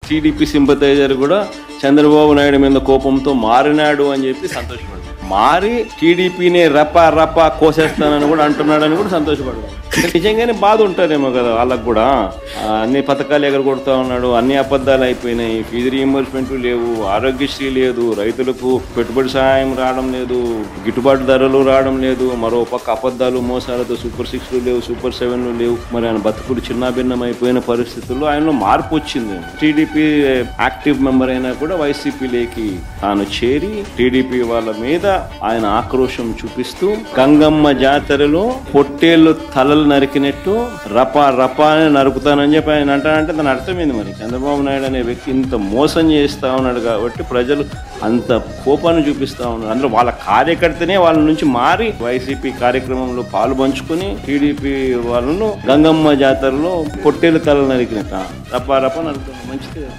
TDP sympathiser కూడా చంద్రబాబు నాయుడు మీద కోపంతో మారినాడు అని చెప్పి సంతోషపడ్డాడు. మారి టీడీపీని రపా కోసేస్తానని కూడా అంటున్నాడని కూడా సంతోషపడ్డాడు. నిజంగానే బాధ ఉంటారేమో కదా వాళ్ళకు కూడా. అన్ని పథకాలు ఎగరగొడతా ఉన్నాడు, అన్ని అబద్ధాలు అయిపోయినాయి, ఫీజు రీయింబర్స్మెంట్ లేవు, ఆరోగ్యశ్రీ లేదు, రైతులకు పెట్టుబడి సహాయం రావడం లేదు, గిట్టుబాటు ధరలు రావడం లేదు, మరో పక్క అబద్ధాలు మోసాలతో సూపర్ 6లు లేవు, సూపర్ 7లు లేవు. మరి ఆయన బతుకులు చిన్నాభిన్నం అయిపోయిన పరిస్థితుల్లో ఆయనలో మార్పు వచ్చింది. టీడీపీ యాక్టివ్ మెంబర్ అయినా కూడా వైసీపీలోకి తాను చేరి టీడీపీ వాళ్ళ మీద ఆయన ఆక్రోశం చూపిస్తూ గంగమ్మ జాతరలో పొట్టేళ్లు తలలు నరికినట్టు రపా అని నరుకుతానని చెప్పి ఆయన అంటానంటే దాని అర్థమైంది. మరి చంద్రబాబు నాయుడు అనే వ్యక్తి ఇంత మోసం చేస్తా ఉన్నాడు కాబట్టి ప్రజలు అంత కోపాన్ని చూపిస్తా ఉన్నారు. అందులో వాళ్ళ కార్యకర్తనే వాళ్ళ నుంచి మారి వైసీపీ కార్యక్రమంలో పాలు పంచుకుని టీడీపీ వాళ్ళను గంగమ్మ జాతరలో పొట్టేళ్లు తలలు నరికినట్ట రపా నరుకుతాను. మంచిది.